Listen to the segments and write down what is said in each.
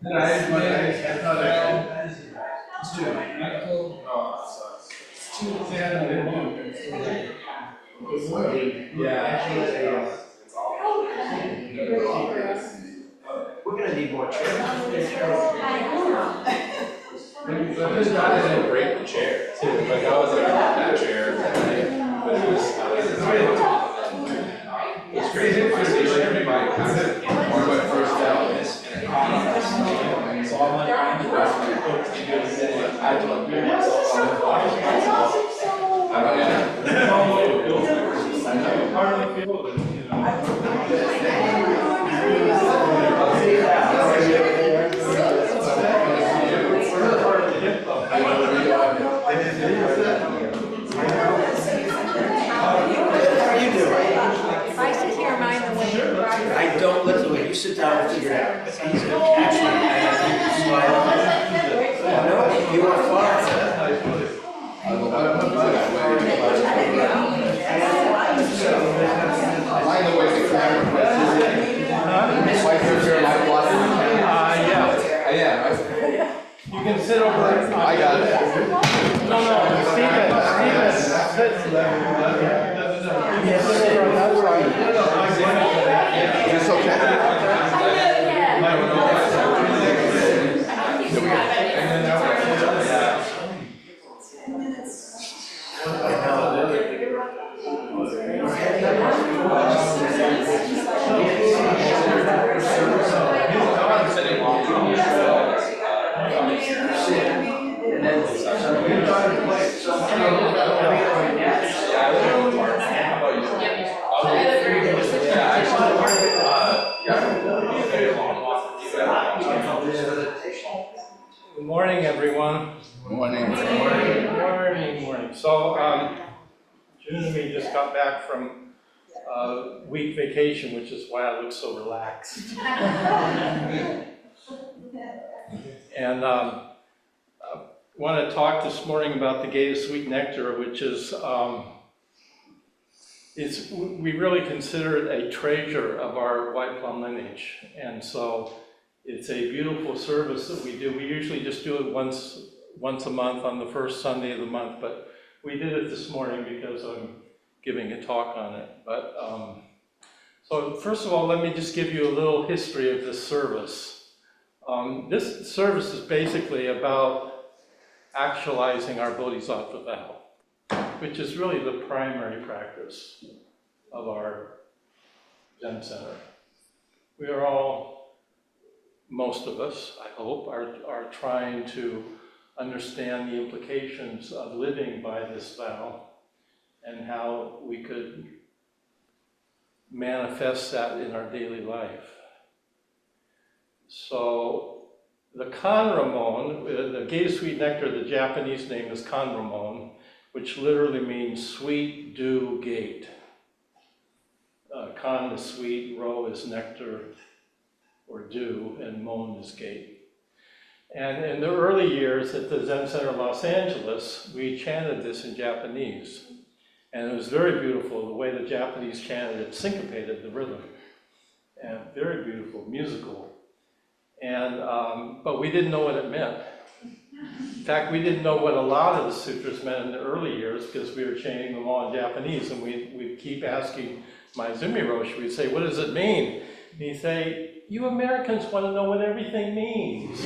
We're gonna need more chairs. I didn't break the chair too. Like I was like that chair, but it was crazy. Everybody kind of one of my first albums. So I'm like, I had to like build myself on If I sit here, am I in the way? I don't let the way you sit down and figure it out. Actually, I think you smile. No, you are fine. Yeah. You can sit over there. I got it. No, Steven, sit. Yes, sit on that side. Is this okay? Good morning, everyone. Morning. Morning. So, June and me just got back from a week vacation, which is why I look so relaxed. And I want to talk this morning about the Gate of Sweet Nectar, which is, we really consider it a treasure of our White Plum lineage. And so it's a beautiful service that we do. We usually just do it once a month on the first Sunday of the month, but we did it this morning because I'm giving a talk on it. But so first of all, let me just give you a little history of this service. This service is basically about actualizing our Bodhisattva vow, which is really the primary practice of our Zen Center. We are all, most of us, I hope, are trying to understand the implications of living by this vow and how we could manifest that in our daily life. So the Kanramon, the Gate of Sweet Nectar, the Japanese name is Kanramon, which literally means sweet dew gate. Kan is sweet, ro is nectar or dew, and mon is gate. And in the early years at the Zen Center Los Angeles, we chanted this in Japanese. And it was very beautiful, the way the Japanese chanted it, syncopated the rhythm. And very beautiful, musical. And, but we didn't know what it meant. In fact, we didn't know what a lot of the sutras meant in the early years because we were chanting them all in Japanese, and we'd keep asking Maizumi Roshi, we'd say, what does it mean? And he'd say, you Americans want to know what everything means.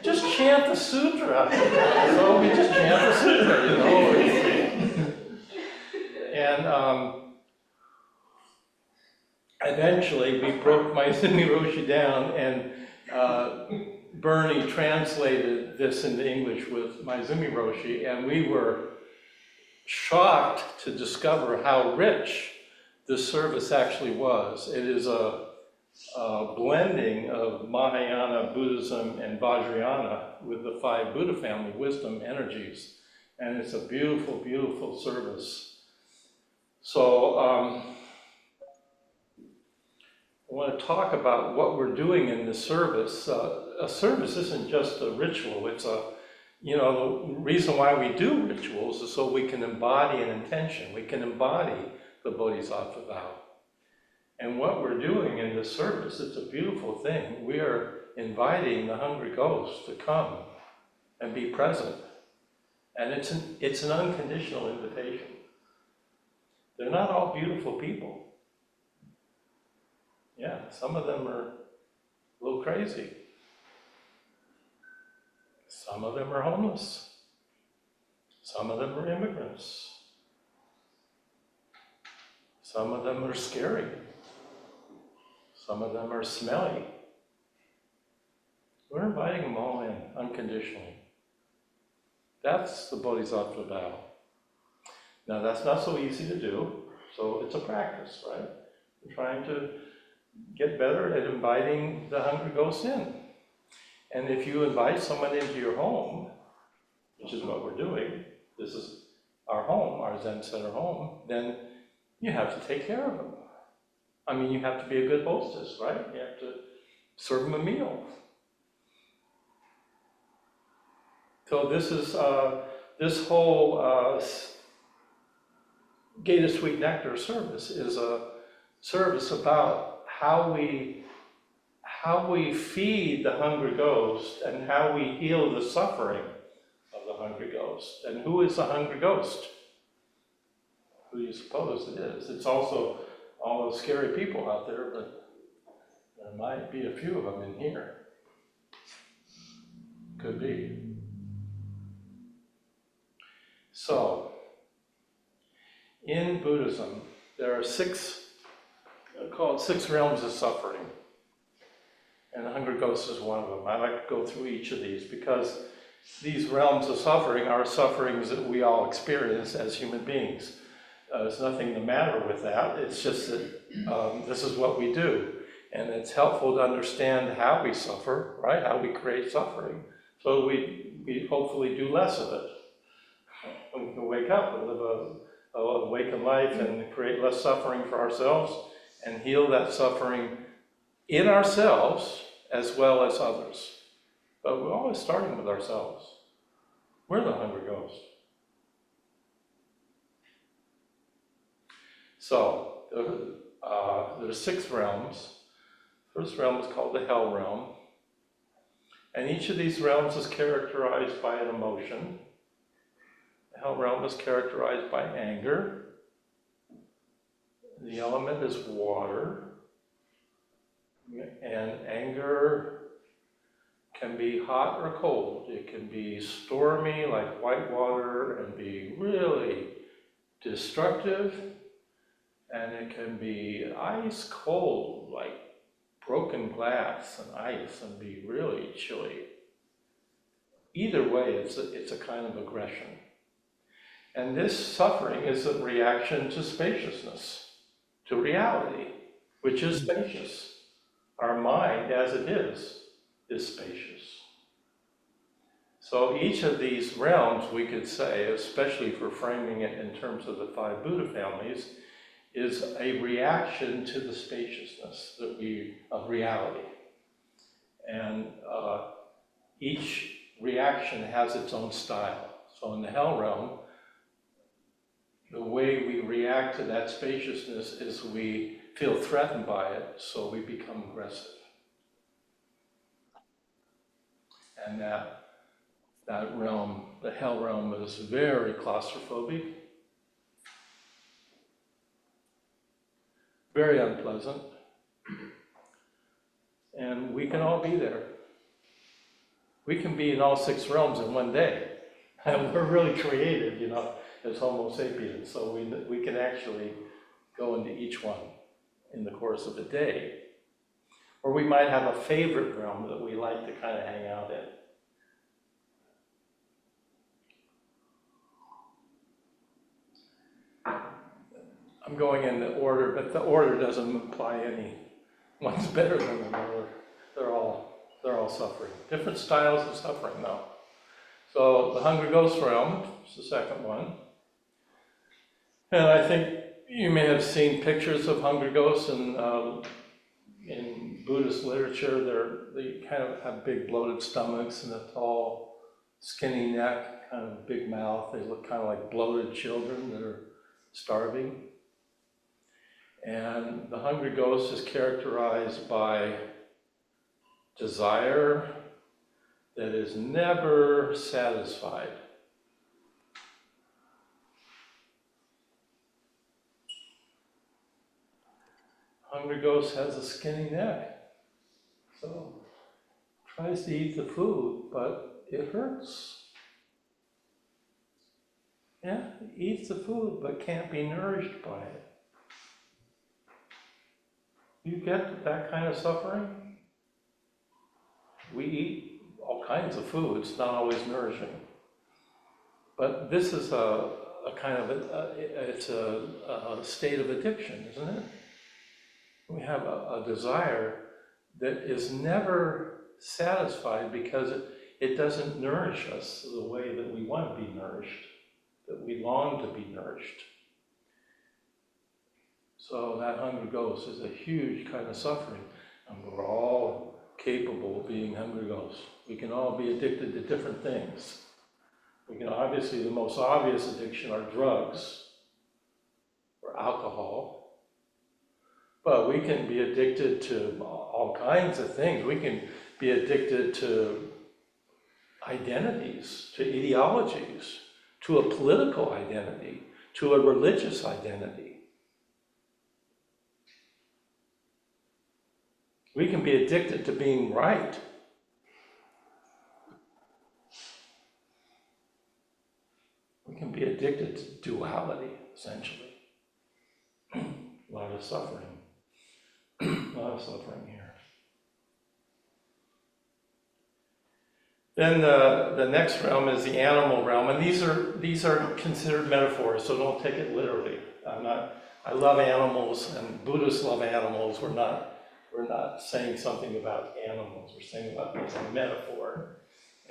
Just chant the sutra. So we just chant the sutra, you know. And eventually we broke Maizumi Roshi down, and Bernie translated this into English with Maizumi Roshi, and we were shocked to discover how rich this service actually was. It is a blending of Mahayana Buddhism and Vajrayana with the 5 Buddha family wisdom energies, and it's a beautiful, beautiful service. So I want to talk about what we're doing in this service. A service isn't just a ritual. It's the reason why we do rituals is so we can embody an intention. We can embody the Bodhisattva vow. And what we're doing in this service, it's a beautiful thing. We are inviting the hungry ghosts to come and be present. And it's an unconditional invitation. They're not all beautiful people. Yeah, some of them are a little crazy. Some of them are homeless. Some of them are immigrants. Some of them are scary. Some of them are smelly. We're inviting them all in unconditionally. That's the Bodhisattva vow. Now that's not so easy to do, so it's a practice, right? We're trying to get better at inviting the hungry ghosts in. And if you invite someone into your home, which is what we're doing, this is our home, our Zen Center home, then you have to take care of them. I mean, you have to be a good hostess, right? You have to serve them a meal. So this is, this whole Gate of Sweet Nectar service is a service about how we feed the hungry ghost and how we heal the suffering of the hungry ghost. And who is the hungry ghost? Who do you suppose it is? It's also all those scary people out there, but there might be a few of them in here. Could be. So, in Buddhism, there are called six realms of suffering. And the hungry ghost is one of them. I like to go through each of these because these realms of suffering are sufferings that we all experience as human beings. There's nothing the matter with that. It's just that this is what we do. And it's helpful to understand how we suffer, right? How we create suffering. So we hopefully do less of it. We can wake up and live a awakened life and create less suffering for ourselves and heal that suffering in ourselves as well as others. But we're always starting with ourselves. We're the hungry ghost. So, there are six realms. First realm is called the hell realm. And each of these realms is characterized by an emotion. The hell realm is characterized by anger. The element is water. And anger can be hot or cold. It can be stormy like white water and be really destructive. And it can be ice cold like broken glass and ice and be really chilly. Either way, it's a kind of aggression. And this suffering is a reaction to spaciousness, to reality, which is spacious. Our mind, as it is spacious. So each of these realms, we could say, especially for framing it in terms of the five Buddha families, is a reaction to the spaciousness of reality. And each reaction has its own style. So in the hell realm, the way we react to that spaciousness is we feel threatened by it, so we become aggressive. And that realm, the hell realm, is very claustrophobic, very unpleasant, and we can all be there. We can be in all six realms in one day. And we're really creative, as Homo sapiens, so we can actually go into each one in the course of a day. Or we might have a favorite realm that we like to kind of hang out in. I'm going in the order, but the order doesn't imply any one's better than another. They're all suffering. Different styles of suffering, though. So the hungry ghost realm is the second one. And I think you may have seen pictures of hungry ghosts in Buddhist literature. They kind of have big bloated stomachs and a tall, skinny neck, kind of big mouth. They look kind of like bloated children that are starving. And the hungry ghost is characterized by desire that is never satisfied. Hungry ghost has a skinny neck, so tries to eat the food, but it hurts. Yeah, it eats the food, but can't be nourished by it. You get that kind of suffering? We eat all kinds of food, it's not always nourishing. But this is a kind of, it's a state of addiction, isn't it? We have a desire that is never satisfied because it doesn't nourish us the way that we want to be nourished, that we long to be nourished. So that hungry ghost is a huge kind of suffering, and we're all capable of being hungry ghosts. We can all be addicted to different things. We can obviously, the most obvious addiction are drugs or alcohol. But we can be addicted to all kinds of things. We can be addicted to identities, to ideologies, to a political identity, to a religious identity. We can be addicted to being right. We can be addicted to duality, essentially. A lot of suffering. A lot of suffering here. Then the next realm is the animal realm, and these are considered metaphors, so don't take it literally. I love animals, and Buddhists love animals. We're not saying something about animals. We're saying about it's a metaphor,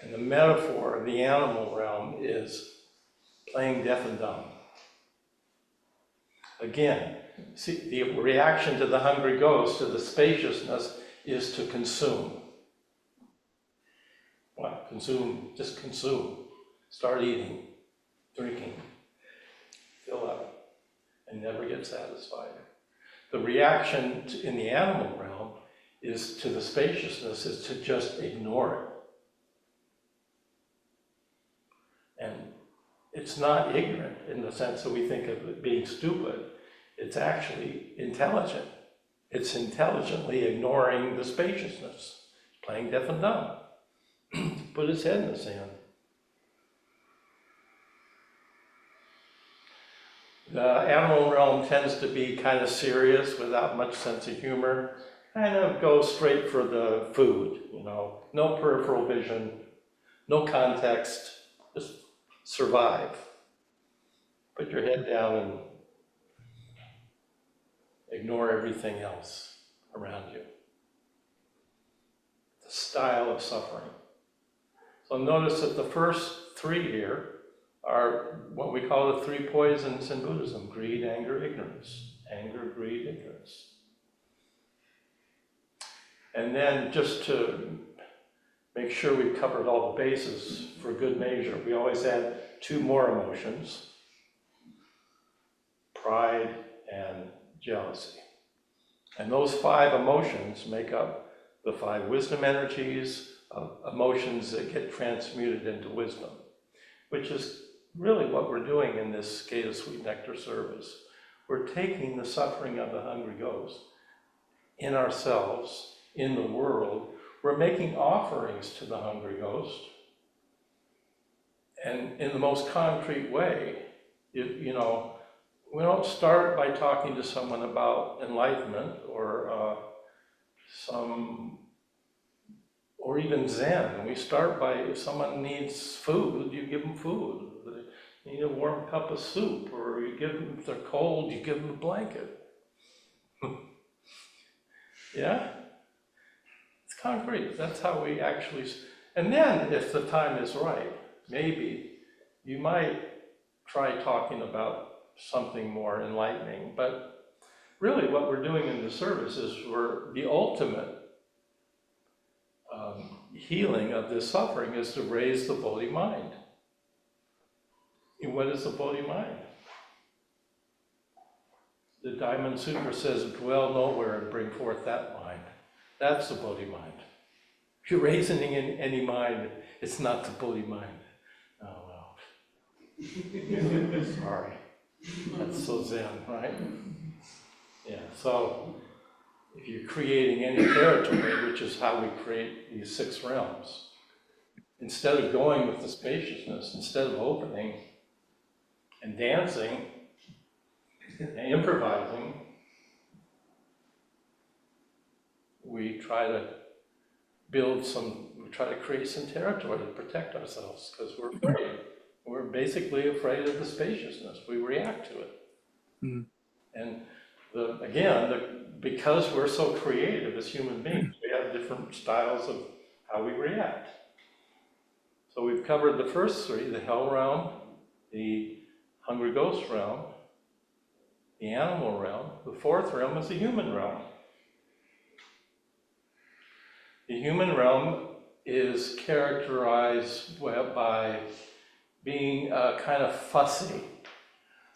and the metaphor of the animal realm is playing deaf and dumb. Again, see, the reaction to the hungry ghost, to the spaciousness, is to consume. What? Consume, just consume. Start eating, drinking, fill up, and never get satisfied. The reaction in the animal realm is to the spaciousness, is to just ignore it. And it's not ignorant in the sense that we think of it being stupid. It's actually intelligent. It's intelligently ignoring the spaciousness, playing deaf and dumb. Put his head in the sand. The animal realm tends to be kind of serious without much sense of humor. Kind of go straight for the food, no peripheral vision, no context, just survive. Put your head down and ignore everything else around you. The style of suffering. So notice that the first three here are what we call the three poisons in Buddhism: greed, anger, ignorance. Anger, greed, ignorance. And then just to make sure we've covered all the bases for good measure, we always add two more emotions: pride and jealousy. And those five emotions make up the five wisdom energies of emotions that get transmuted into wisdom, which is really what we're doing in this Gata Sweet Nectar service. We're taking the suffering of the hungry ghost in ourselves, in the world. We're making offerings to the hungry ghost. And in the most concrete way, we don't start by talking to someone about enlightenment or even Zen. We start by, if someone needs food, you give them food. They need a warm cup of soup, or you give them, if they're cold, you give them a blanket. Yeah? It's concrete. That's how we actually, and then if the time is right, maybe you might try talking about something more enlightening. But really what we're doing in the service is the ultimate healing of this suffering is to raise the Bodhi mind. And what is the Bodhi mind? The Diamond Sutra says, dwell nowhere and bring forth that mind. That's the Bodhi mind. If you're reasoning in any mind, it's not the Bodhi mind. Oh, well. Sorry. That's so Zen, right? Yeah, so if you're creating any territory, which is how we create these 6 realms, instead of going with the spaciousness, instead of opening and dancing and improvising, we try to create some territory to protect ourselves because we're afraid. We're basically afraid of the spaciousness. We react to it. Mm. And because we're so creative as human beings, we have different styles of how we react. So we've covered the first 3, the hell realm, the hungry ghost realm, the animal realm. The 4th realm is the human realm. The human realm is characterized by being kind of fussy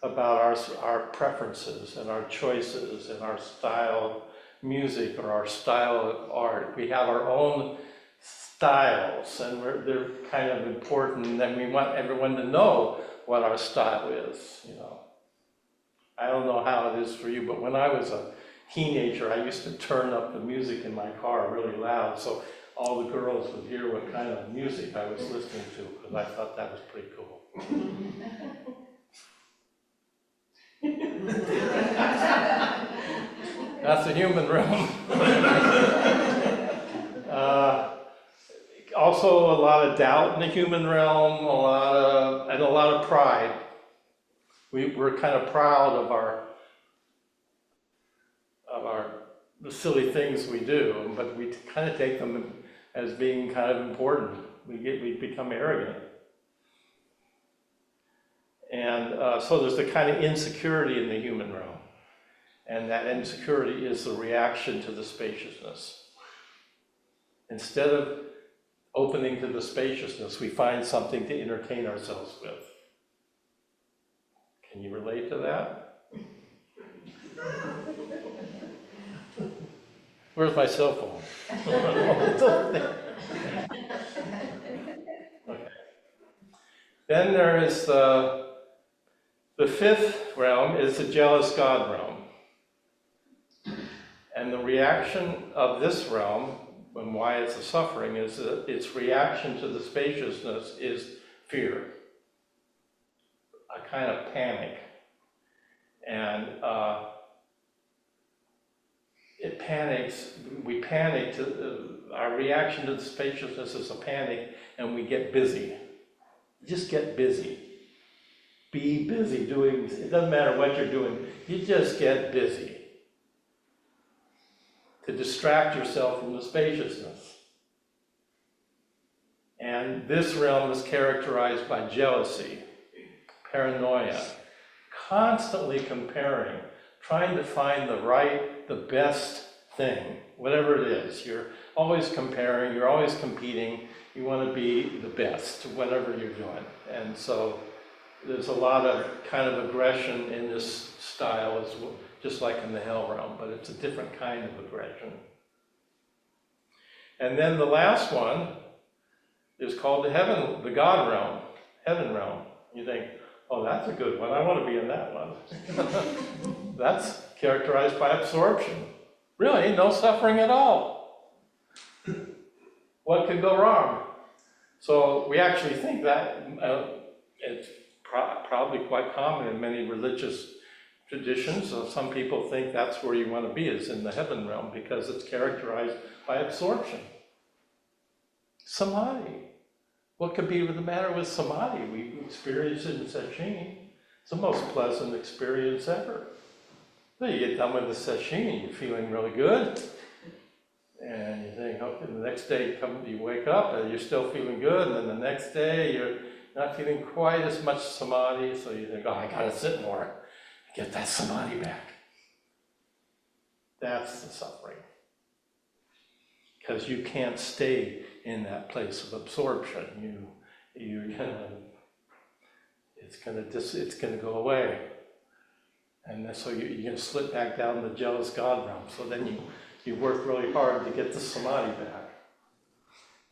about our preferences and our choices and our style of music or our style of art. We have our own styles, and they're kind of important, and we want everyone to know what our style is, you know. I don't know how it is for you, but when I was a teenager, I used to turn up the music in my car really loud so all the girls would hear what kind of music I was listening to, because I thought that was pretty cool. That's the human realm. Also a lot of doubt in the human realm, a lot of pride. We're kind of proud of the silly things we do, but we kind of take them as being kind of important. We become arrogant. And so there's the kind of insecurity in the human realm. And that insecurity is the reaction to the spaciousness. Instead of opening to the spaciousness, we find something to entertain ourselves with. Can you relate to that? Where's my cell phone? Okay. Then there is the 5th realm is the jealous God realm. And the reaction of this realm, and why it's a suffering, is that its reaction to the spaciousness is fear. A kind of panic. And it panics, we panic, our reaction to the spaciousness is a panic, and we get busy. Just get busy. Be busy doing, it doesn't matter what you're doing, you just get busy. To distract yourself from the spaciousness. And this realm is characterized by jealousy, paranoia, constantly comparing, trying to find the best thing, whatever it is. You're always comparing, you're always competing, you want to be the best, whatever you're doing. And so there's a lot of kind of aggression in this style, just like in the hell realm, but it's a different kind of aggression. And then the last one is called the God realm, heaven realm. You think, oh, that's a good one, I want to be in that one. That's characterized by absorption. Really, no suffering at all. What could go wrong? So we actually think that it's probably quite common in many religious traditions. So some people think that's where you want to be, is in the heaven realm, because it's characterized by absorption. Samadhi. What could be the matter with samadhi? We experience it in sesshin. It's the most pleasant experience ever. So you get done with the sesshin, you're feeling really good. And you think, okay, the next day you wake up and you're still feeling good, and then the next day you're not feeling quite as much samadhi, so you think, oh, I gotta sit more, get that samadhi back. That's the suffering. Because you can't stay in that place of absorption. It's gonna go away. And so you're going to slip back down the jealous God realm. So then you work really hard to get the samadhi back.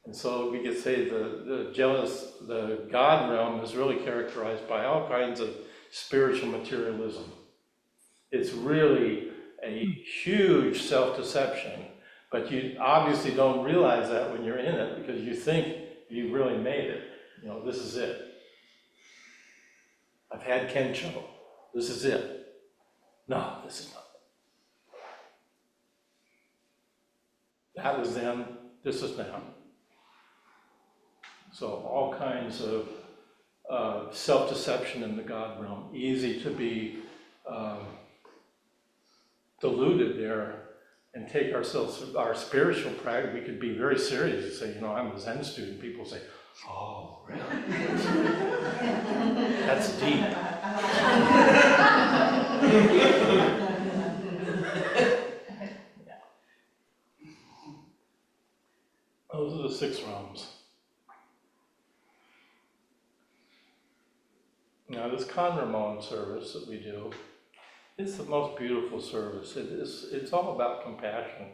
And so we could say the God realm is really characterized by all kinds of spiritual materialism. It's really a huge self-deception, but you obviously don't realize that when you're in it because you think you really made it. You know, this is it. I've had Kensho. This is it. No, this is not it. That was then, this is now. So all kinds of self-deception in the God realm, easy to be deluded there and take ourselves, our spiritual practice. We could be very serious and say, you know, I'm a Zen student. People say, oh, really? That's deep. Those are the 6 realms. Now, this Kan Ramon service that we do is the most beautiful service. It's all about compassion.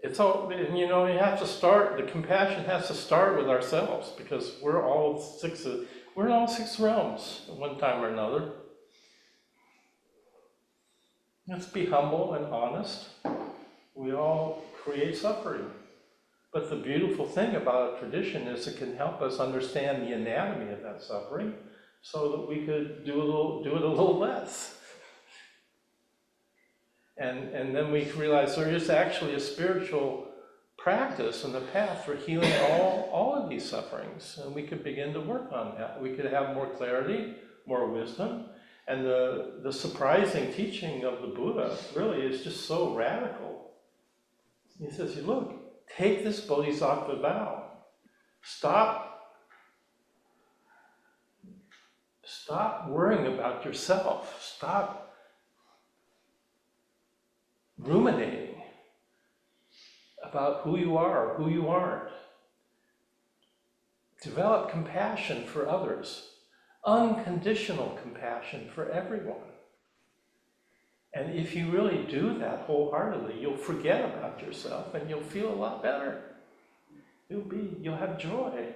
It's all, you know, you have to start, the compassion has to start with ourselves because we're in all 6 realms at one time or another. Let's be humble and honest. We all create suffering. But the beautiful thing about a tradition is it can help us understand the anatomy of that suffering so that we could do it a little less. And then we realize there is actually a spiritual practice and the path for healing all of these sufferings. And we could begin to work on that. We could have more clarity, more wisdom. And the surprising teaching of the Buddha really is just so radical. He says, look, take this bodhisattva vow. Stop worrying about yourself. Stop ruminating about who you are or who you aren't. Develop compassion for others. Unconditional compassion for everyone. And if you really do that wholeheartedly, you'll forget about yourself and you'll feel a lot better. You'll have joy.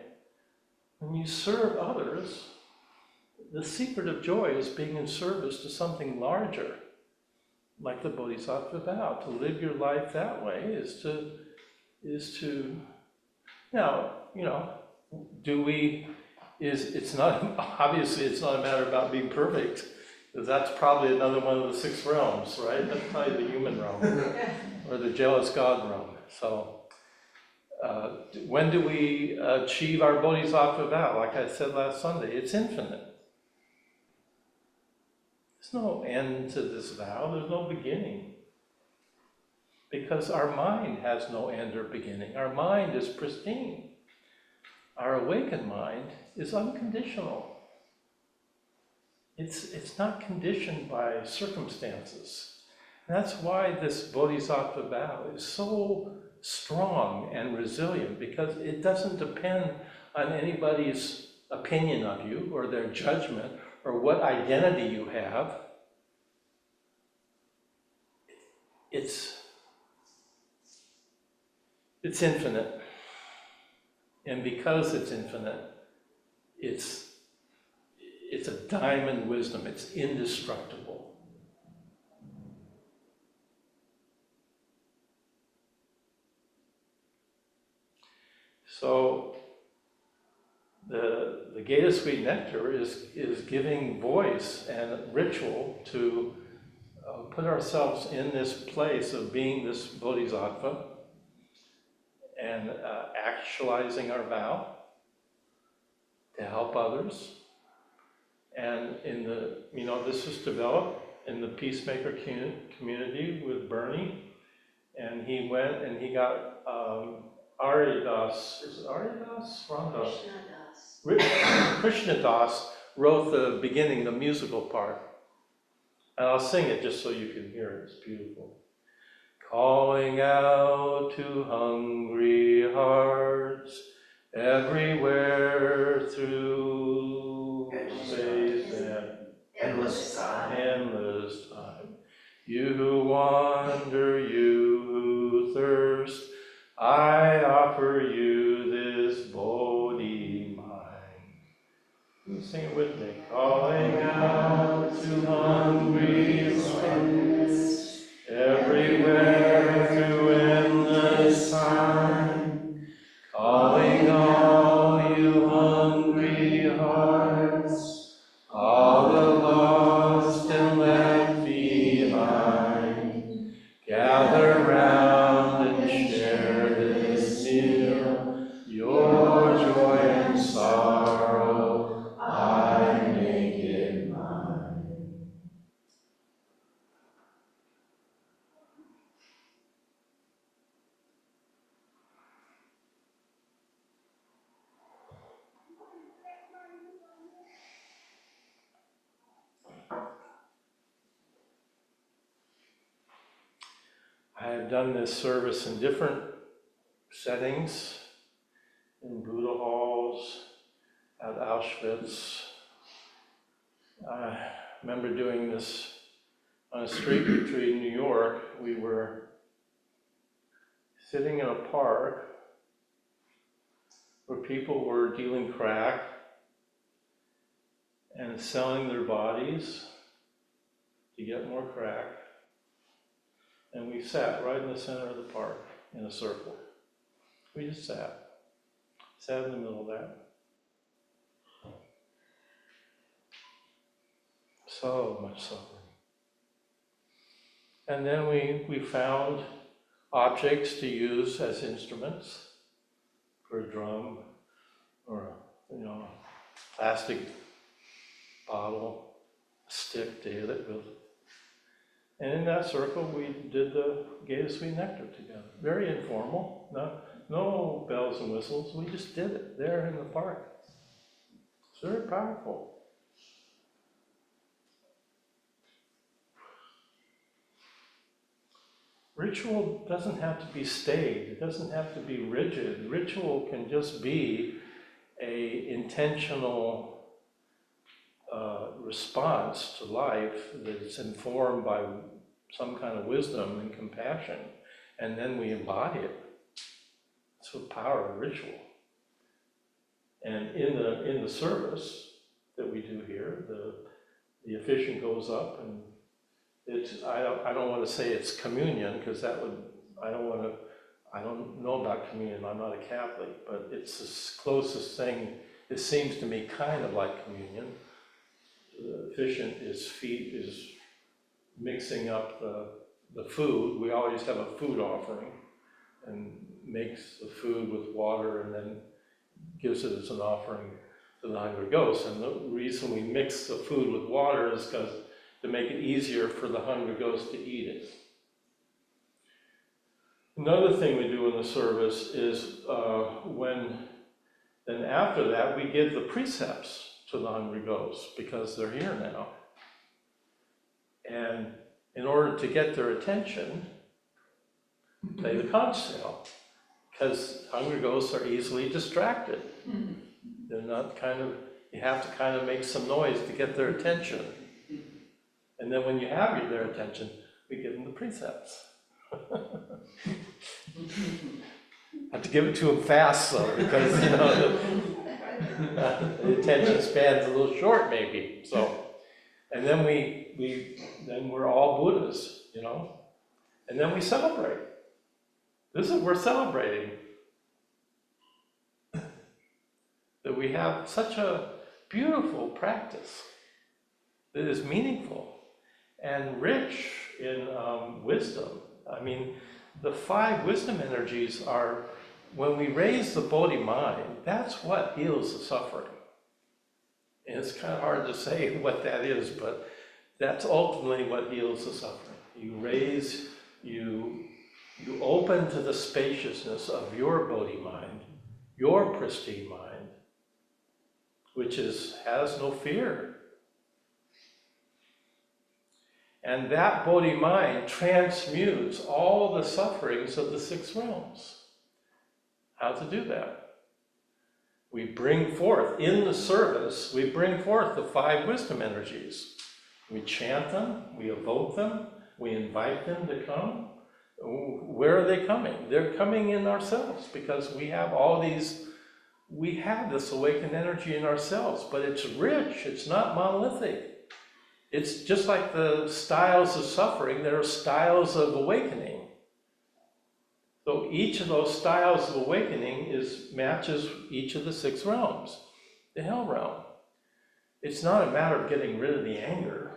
When you serve others, the secret of joy is being in service to something larger, like the Bodhisattva vow. To live your life that way is to now, you know, it's not a matter about being perfect, because that's probably another one of the 6 realms, right? That's probably the human realm, or the jealous God realm. So, when do we achieve our Bodhisattva vow? Like I said last Sunday, it's infinite. There's no end to this vow, there's no beginning. Because our mind has no end or beginning. Our mind is pristine. Our awakened mind is unconditional. It's not conditioned by circumstances. And that's why this Bodhisattva vow is so strong and resilient, because it doesn't depend on anybody's opinion of you or their judgment or what identity you have. It's infinite. And because it's infinite, it's a diamond wisdom. It's indestructible. So the Gata Sweet Nectar is giving voice and ritual to put ourselves in this place of being this bodhisattva and actualizing our vow to help others. And this was developed in the Peacemaker community with Bernie, and he went and he got Aridas, is it Aridas? Ramdas? Krishna Das wrote the beginning, the musical part. And I'll sing it just so you can hear it, it's beautiful. Calling out to hungry hearts everywhere through endless time. endless time. You who wander, you who thirst, I offer you this Bodhi mind. Sing it with me. Calling out to hungry hearts, everywhere through endless time. Calling all you hungry hearts, all the lost and left behind. Gather round and share this meal, your joy and sorrow, I make it mine. I have done this service in different settings, in Buddha halls, at Auschwitz. I remember doing this on a street retreat in New York. We were sitting in a park where people were dealing crack and selling their bodies to get more crack. And we sat right in the center of the park in a circle. We just sat in the middle of that. So much suffering. And then we found objects to use as instruments for a drum or a plastic bottle, a stick to hit it with. And in that circle, we did the Gate Sweet Nectar together. Very informal, no bells and whistles. We just did it there in the park. It's very powerful. Ritual doesn't have to be staid. It doesn't have to be rigid. Ritual can just be an intentional response to life that's informed by some kind of wisdom and compassion, and then we embody it. That's the power of ritual. And in the service that we do here, the officiant goes up, and it's I don't want to say it's communion, because that would I don't know about communion. I'm not a Catholic, but it's the closest thing. It seems to me kind of like communion. The officiant is mixing up the food. We always have a food offering, and makes the food with water and then gives it as an offering to the hungry ghost. And the reason we mix the food with water is because to make it easier for the hungry ghost to eat it. Another thing we do in the service is then after that we give the precepts to the hungry ghosts, because they're here now. And in order to get their attention, play the conch shell, because hungry ghosts are easily distracted. They're not you have to kind of make some noise to get their attention. And then when you have their attention, we give them the precepts. I have to give it to them fast though, because the attention span's a little short maybe. So, and then we're all Buddhas, and then we celebrate. We're celebrating that we have such a beautiful practice that is meaningful and rich in wisdom. I mean, the 5 wisdom energies are, when we raise the Bodhi mind, that's what heals the suffering. And it's kind of hard to say what that is, but that's ultimately what heals the suffering. You open to the spaciousness of your Bodhi mind, your pristine mind, which has no fear. And that Bodhi mind transmutes all the sufferings of the 6 realms. How to do that? We bring forth, in the service, we bring forth the 5 wisdom energies. We chant them, we evoke them, we invite them to come. Where are they coming? They're coming in ourselves because we have this awakened energy in ourselves, but it's rich, it's not monolithic. It's just like the styles of suffering, there are styles of awakening. So each of those styles of awakening matches each of the 6 realms, the hell realm. It's not a matter of getting rid of the anger.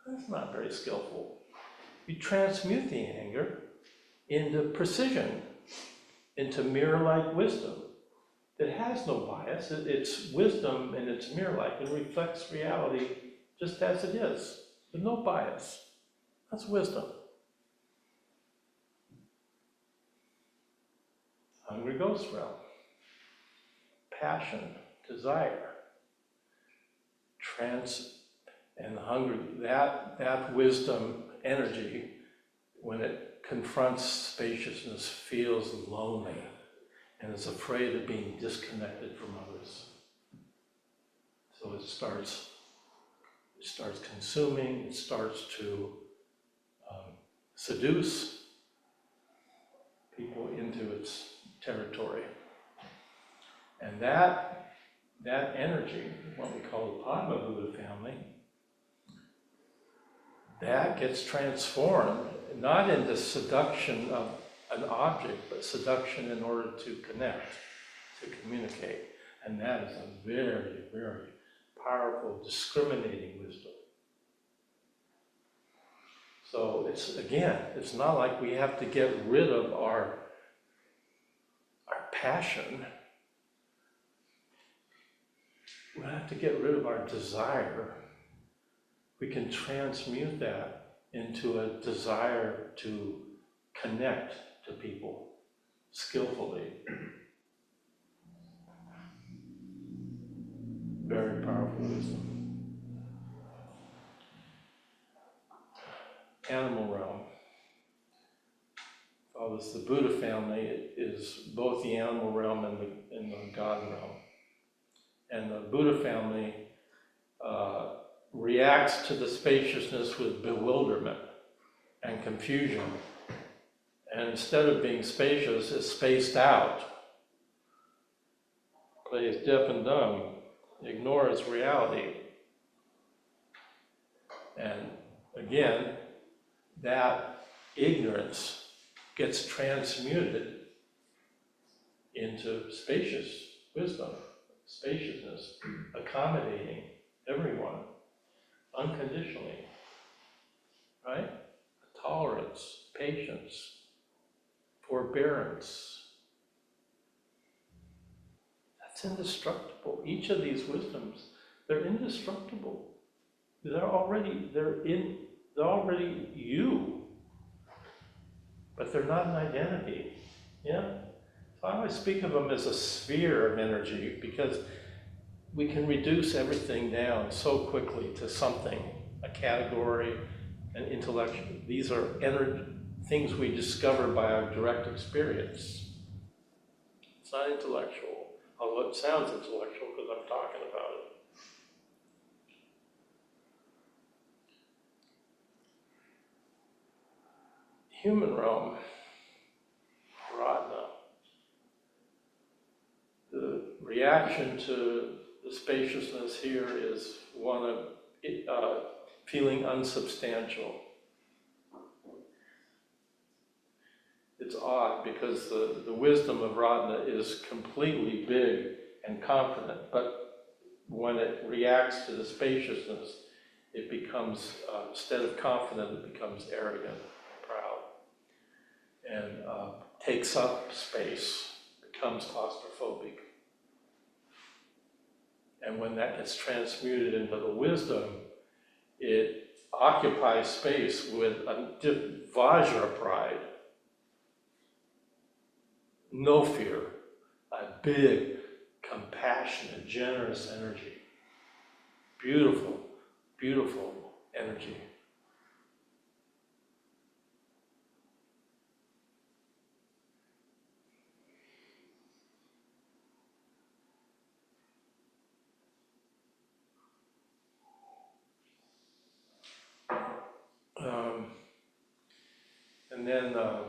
That's not very skillful. You transmute the anger into precision, into mirror-like wisdom that has no bias. It's wisdom and it's mirror-like and reflects reality just as it is, with no bias. That's wisdom. Hungry ghost realm. Passion, desire, and hungry, that wisdom energy, when it confronts spaciousness, feels lonely and is afraid of being disconnected from others. So it starts consuming, it starts to seduce people into its territory. And that energy, what we call the Padma Buddha family, that gets transformed, not into seduction of an object, but seduction in order to connect, to communicate. And that is a very, very powerful, discriminating wisdom. So it's not like we have to get rid of our passion. We don't have to get rid of our desire. We can transmute that into a desire to connect to people skillfully. Very powerful wisdom. Animal realm. The Buddha family is both the animal realm and the God realm. And the Buddha family reacts to the spaciousness with bewilderment and confusion. And instead of being spacious, is spaced out, plays deaf and dumb, ignores reality. And again, that ignorance gets transmuted into spacious wisdom, spaciousness, accommodating everyone, unconditionally, right? Tolerance, patience, forbearance. That's indestructible. Each of these wisdoms, they're indestructible. They're already you, but they're not an identity. Yeah? So I always speak of them as a sphere of energy because we can reduce everything down so quickly to something, a category, an intellectual. These are things we discover by our direct experience. It's not intellectual, although it sounds intellectual because I'm talking about it. Human realm, Ratna. The reaction to the spaciousness here is one of feeling unsubstantial. It's odd because the wisdom of Ratna is completely big and confident, but when it reacts to the spaciousness, it becomes, instead of confident, it becomes arrogant, proud, and takes up space, becomes claustrophobic. And when that gets transmuted into the wisdom, it occupies space with a Vajra pride. No fear, a big, compassionate, generous energy. Beautiful, beautiful energy. And then the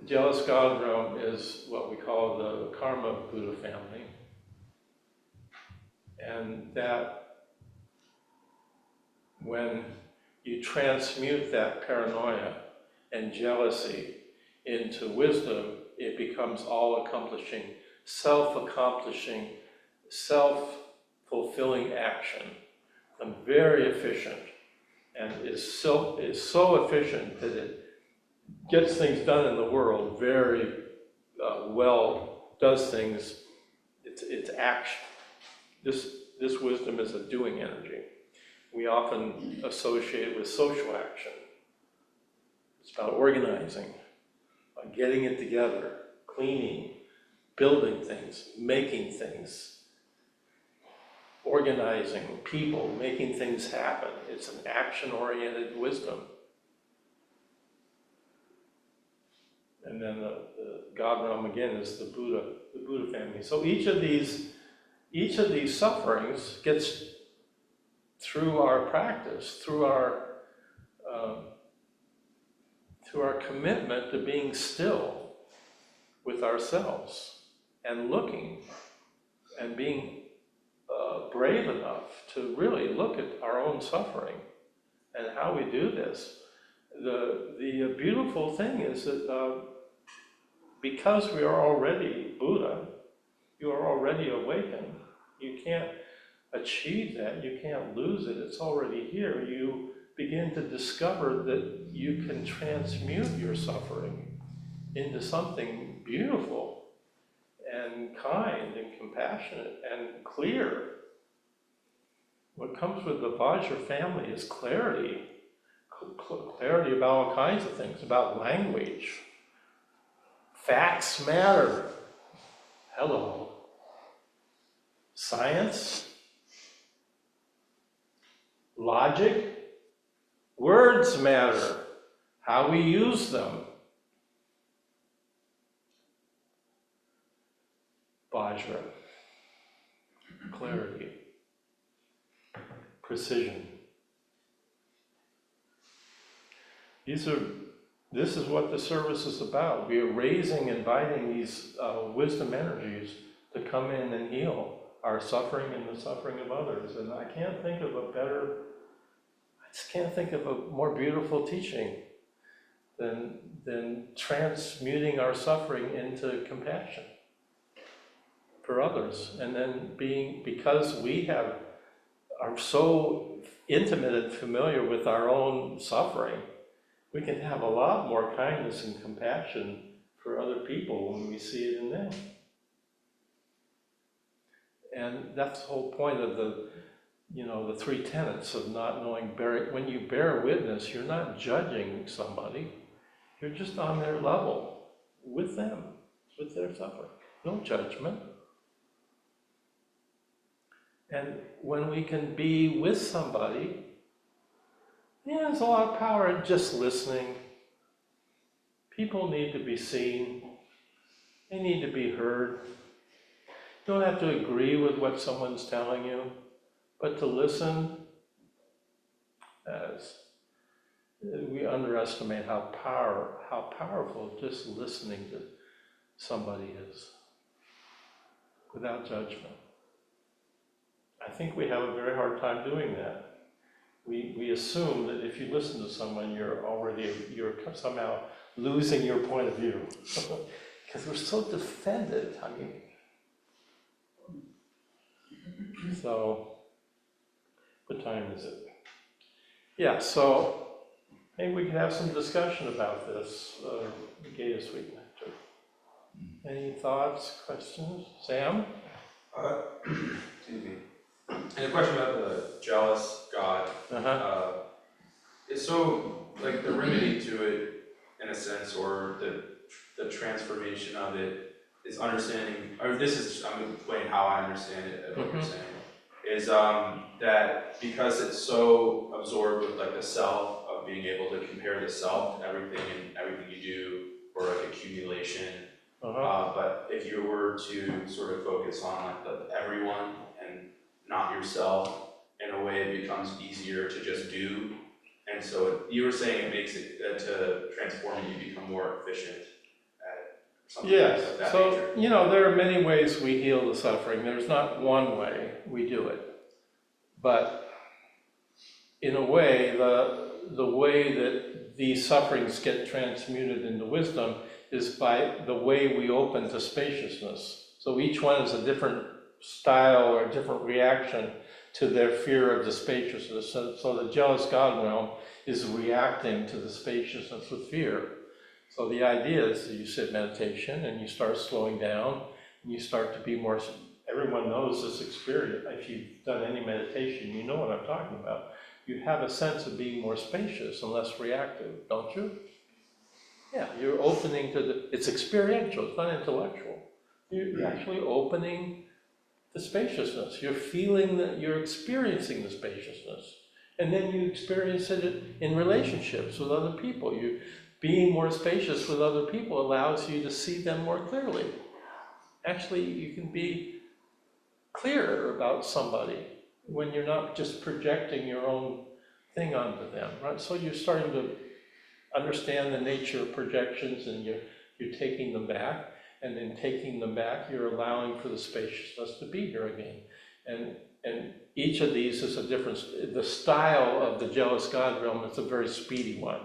jealous God realm is what we call the karma Buddha family. And that when you transmute that paranoia and jealousy into wisdom, it becomes all-accomplishing, self-accomplishing, self-fulfilling action, and very efficient, and is so efficient that it gets things done in the world very well, does things, it's action. This wisdom is a doing energy. We often associate it with social action. It's about organizing, about getting it together, cleaning, building things, making things, organizing people, making things happen. It's an action-oriented wisdom. And then the God realm again is the Buddha family. So each of these sufferings gets through our practice, through our commitment to being still with ourselves and looking and being brave enough to really look at our own suffering and how we do this. The beautiful thing is that because we are already Buddha, you are already awakened. You can't achieve that, you can't lose it, it's already here. You begin to discover that you can transmute your suffering into something beautiful and kind and compassionate and clear. What comes with the Vajra family is clarity. Clarity about all kinds of things, about language. Facts matter. Hello. Science. Logic. Words matter. How we use them. Vajra. Clarity. Precision. This is what the service is about. We are inviting these wisdom energies to come in and heal our suffering and the suffering of others. And I just can't think of a more beautiful teaching than transmuting our suffering into compassion for others. And then because we are so intimate and familiar with our own suffering, we can have a lot more kindness and compassion for other people when we see it in them. And that's the whole point of the three tenets of not knowing. When you bear witness, you're not judging somebody. You're just on their level with them, with their suffering. No judgment. And when we can be with somebody, there's a lot of power in just listening. People need to be seen. They need to be heard. You don't have to agree with what someone's telling you, but to listen, as we underestimate how powerful just listening to somebody is, without judgment. I think we have a very hard time doing that. We assume that if you listen to someone, you're somehow losing your point of view. Because we're so defended. So, what time is it? Yeah, so maybe we can have some discussion about this. Gata Sweet Nectar. Any thoughts, questions? Sam? Excuse me. And a question about the jealous God. So, like, the remedy to it, in a sense, or the transformation of it is understanding, or I'm explaining how I understand it, what you're saying, is that because it's so absorbed with, like, the self, of being able to compare the self to everything and everything you do, or like accumulation, but if you were to sort of focus on, like, the everyone and not yourself, in a way it becomes easier to just do. And so you were saying it makes it, to transform it, you become more efficient at something Yes, of that so, nature. you know, there are many ways we heal the suffering. There's not one way we do it. But in a way, the way that these sufferings get transmuted into wisdom is by the way we open to spaciousness. So each one is a different style or a different reaction to their fear of the spaciousness. So the jealous God realm is reacting to the spaciousness with fear. So the idea is that you sit meditation and you start slowing down and you start to be more, everyone knows this experience. If you've done any meditation, you know what I'm talking about. You have a sense of being more spacious and less reactive, don't you? Yeah, you're opening to it's experiential, it's not intellectual. You're actually opening the spaciousness. You're feeling that you're experiencing the spaciousness. And then you experience it in relationships with other people. You being more spacious with other people allows you to see them more clearly. Actually, you can be clearer about somebody when you're not just projecting your own thing onto them, right? So you're starting to understand the nature of projections and you're taking them back. And in taking them back, you're allowing for the spaciousness to be here again. And each of these is a different, the style of the jealous God realm is a very speedy one.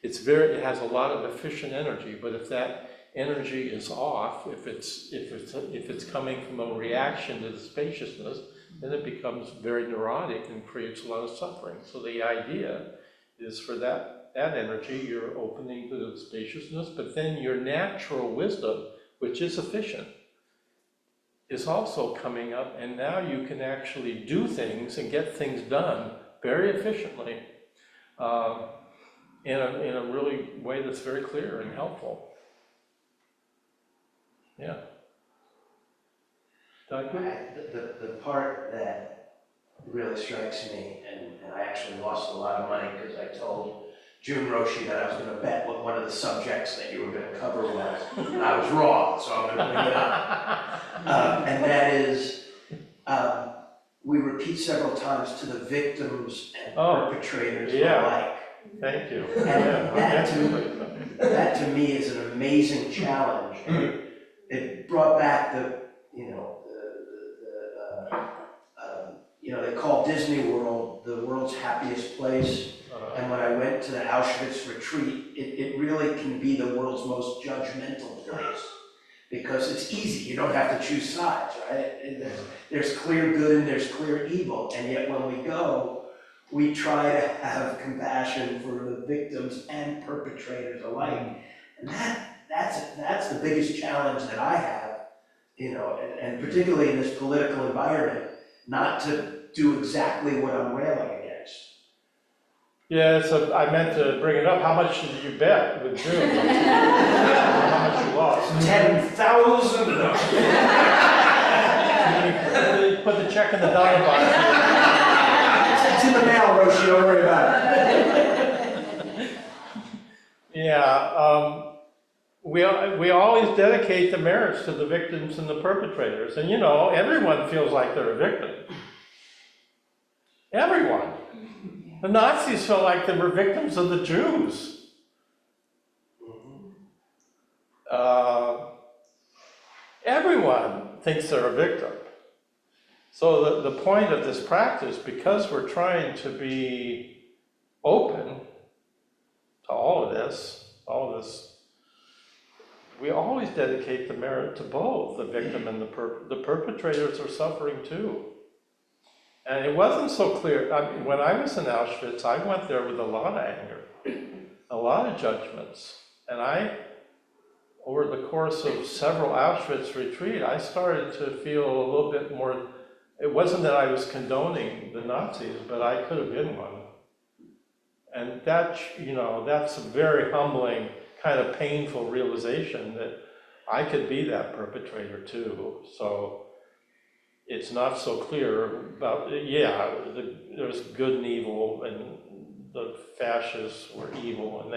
It has a lot of efficient energy, but if that energy is off, if it's coming from a reaction to the spaciousness, then it becomes very neurotic and creates a lot of suffering. So the idea is for that energy, you're opening to the spaciousness, but then your natural wisdom, which is efficient, is also coming up, and now you can actually do things and get things done very efficiently in a really way that's very clear and helpful. Yeah. The part that really strikes me, and I actually lost a lot of money because I told June Roshi that I was going to bet what one of the subjects that you were going to cover was, and I was wrong, so I'm going to bring it up. And that is, we repeat several times to the victims and perpetrators alike. Thank you. And that to me is an amazing challenge. And it brought back they call Disney World the world's happiest place. And when I went to the Auschwitz retreat, it really can be the world's most judgmental place because it's easy. You don't have to choose sides, right? There's clear good and there's clear evil. And yet when we go, we try to have compassion for the victims and perpetrators alike. And that's the biggest challenge that I have, and particularly in this political environment, not to do exactly what I'm railing against. Yeah, so I meant to bring it up. How much did you bet with June? How much you lost? 10,000. Put the check in the dollar box. It's in the mail, Roshi. Don't worry about it. Yeah, we always dedicate the merits to the victims and the perpetrators. And everyone feels like they're a victim. Everyone. The Nazis felt like they were victims of the Jews. Everyone thinks they're a victim. So the point of this practice, because we're trying to be open to all of this, we always dedicate the merit to both the victim and the perpetrators are suffering too. And it wasn't so clear. When I was in Auschwitz, I went there with a lot of anger, a lot of judgments. And over the course of several Auschwitz retreats, I started to feel a little bit more, it wasn't that I was condoning the Nazis, but I could have been one. And that's a very humbling, kind of painful realization that I could be that perpetrator too. So it's not so clear about, there's good and evil, and the fascists were evil, and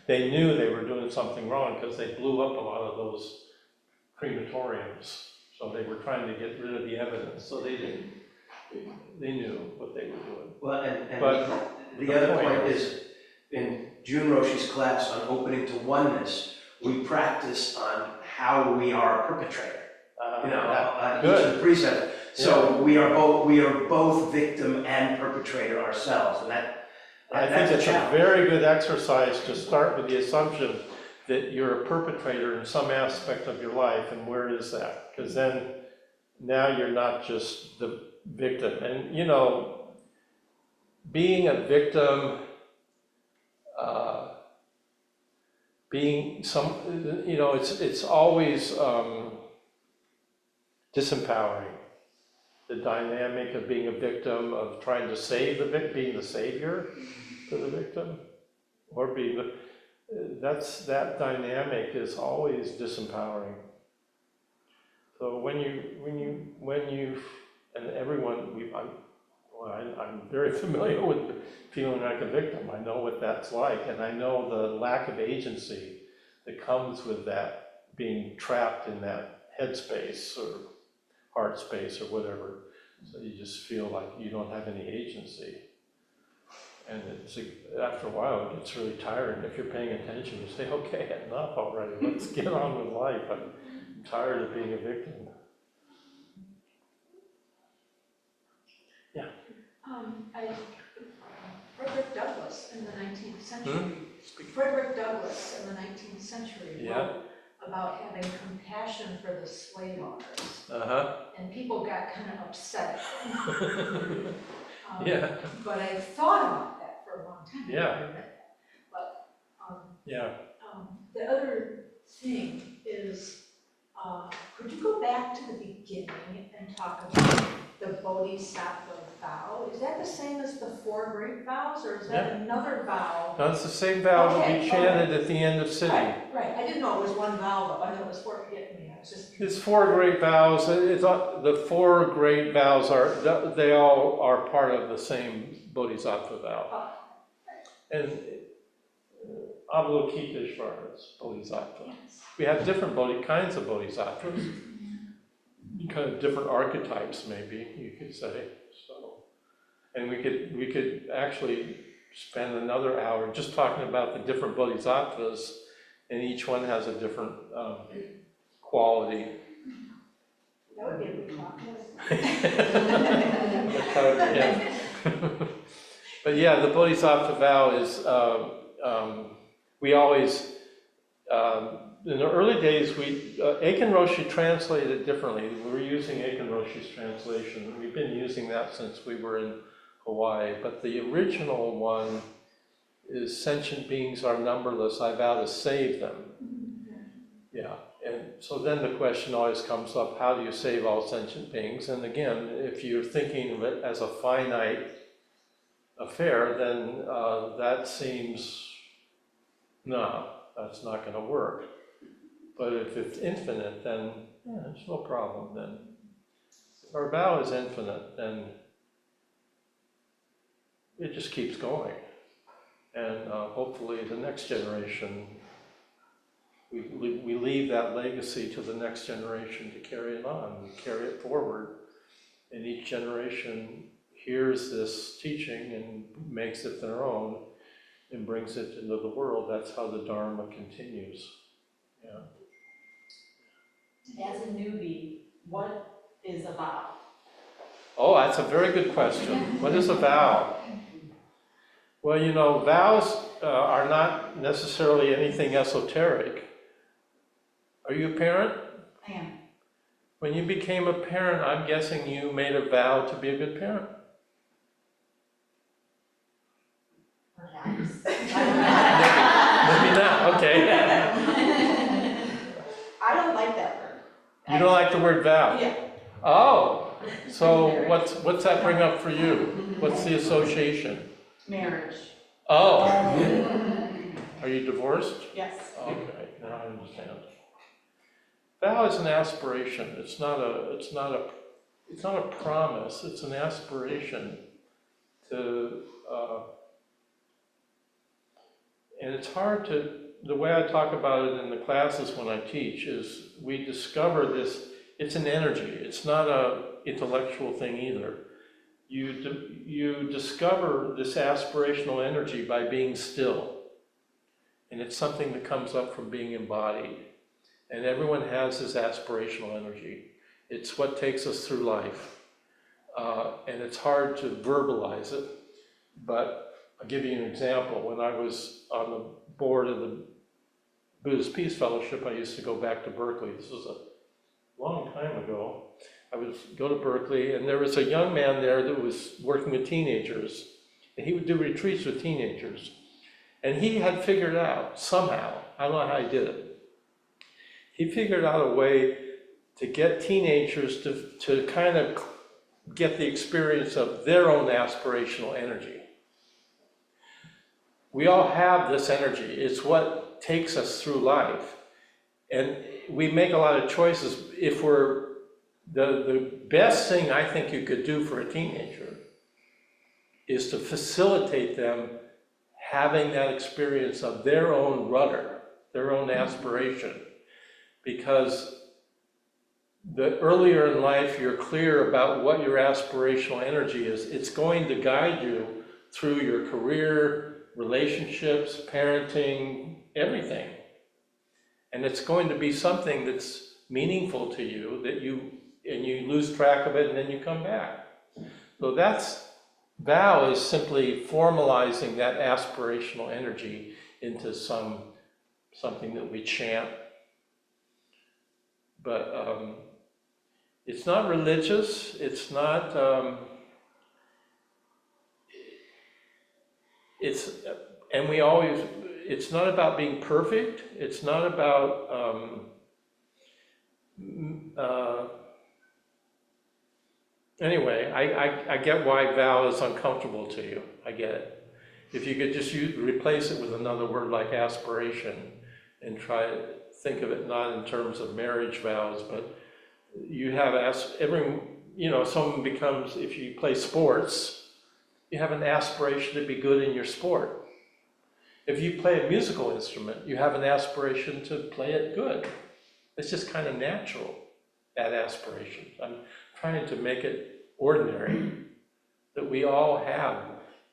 they knew they were doing something wrong because they blew up a lot of those crematoriums. So they were trying to get rid of the evidence. So they they knew what they were doing. Well, and But the other point is, in June Roshi's class on opening to oneness, we practice on how we are a perpetrator. On each of the precepts. So we are both victim and perpetrator ourselves, and I think that's it's a challenge. very good exercise to start with the assumption that you're a perpetrator in some aspect of your life, and where is that? Because then, now you're not just the victim. And, being a victim, it's always disempowering. The dynamic of being a victim, of trying to save being the savior for the victim, or being that dynamic is always disempowering. So when you and everyone, I'm very familiar with feeling like a victim. I know what that's like, and I know the lack of agency that comes with that, being trapped in that headspace or heart space or whatever. So you just feel like you don't have any agency. And after a while, it gets really tiring. If you're paying attention, you say, okay, enough already. Let's get on with life. I'm tired of being a victim. Yeah. Frederick Douglass in the 19th century. Frederick Douglass in the 19th century wrote about having compassion for the slave owners. And people got kind of upset. Yeah. But I thought about that for a long time. Yeah. I read that. But the other thing is, could you go back to the beginning and talk about the Bodhisattva vow? Is that the same as the 4 great vows, or is that another vow? No, it's the same vow that we chanted at the end of City. Right. I didn't know it was one vow, though. I thought it was 4. Forget me. I was just. It's 4 great vows. The 4 great vows they all are part of the same Bodhisattva vow. And Avalokiteshvara's Bodhisattva. Yes. We have different kinds of Bodhisattvas, kind of different archetypes, maybe you could say. So, and we could actually spend another hour just talking about the different Bodhisattvas, and each one has a different quality. That would be a good talk. But yeah, the Bodhisattva vow is, we always, in the early days, Aiken Roshi translated it differently. We were using Aiken Roshi's translation. We've been using that since we were in Hawaii, but the original one is sentient beings are numberless, I vow to save them. Yeah, and so then the question always comes up, how do you save all sentient beings? And again, if you're thinking of it as a finite affair, then that seems, no, that's not going to work. But if it's infinite, then it's no problem. Then if our vow is infinite, then it just keeps going. And hopefully the next generation, we leave that legacy to the next generation to carry it on, carry it forward. And each generation hears this teaching and makes it their own and brings it into the world. That's how the Dharma continues. Yeah. As a newbie, what is a vow? Oh, that's a very good question. What is a vow? Well, vows are not necessarily anything esoteric. Are you a parent? I am. When you became a parent, I'm guessing you made a vow to be a good parent. Perhaps. Maybe not, okay. I don't like that word. You don't like the word vow? Yeah. Oh, so what's that bring up for you? What's the association? Marriage. Oh. Are you divorced? Yes. Okay, now I understand. Vow is an aspiration. It's not a promise. It's an aspiration to, and it's hard to. The way I talk about it in the classes when I teach is we discover this. It's an energy. It's not a intellectual thing either. you discover this aspirational energy by being still. And it's something that comes up from being embodied. And everyone has this aspirational energy. It's what takes us through life. And it's hard to verbalize it, but I'll give you an example. When I was on the board of the Buddhist Peace Fellowship, I used to go back to Berkeley. This was a long time ago. I would go to Berkeley, and there was a young man there that was working with teenagers, and he would do retreats with teenagers. And he had figured out somehow, I don't know how he did it, he figured out a way to get teenagers to kind of get the experience of their own aspirational energy. We all have this energy. It's what takes us through life. And we make a lot of choices. If we're, the best thing I think you could do for a teenager is to facilitate them having that experience of their own rudder, their own aspiration. Because the earlier in life you're clear about what your aspirational energy is, it's going to guide you through your career, relationships, parenting, everything. And it's going to be something that's meaningful to you that you lose track of it and then you come back. So vow is simply formalizing that aspirational energy into something that we chant. But it's not religious, it's not, it's not about being perfect, it's not about, anyway, I get why vow is uncomfortable to you, I get it. If you could just replace it with another word like aspiration and try to think of it not in terms of marriage vows, but you have someone becomes, if you play sports, you have an aspiration to be good in your sport. If you play a musical instrument, you have an aspiration to play it good. It's just kind of natural, that aspiration. I'm trying to make it ordinary, that we all have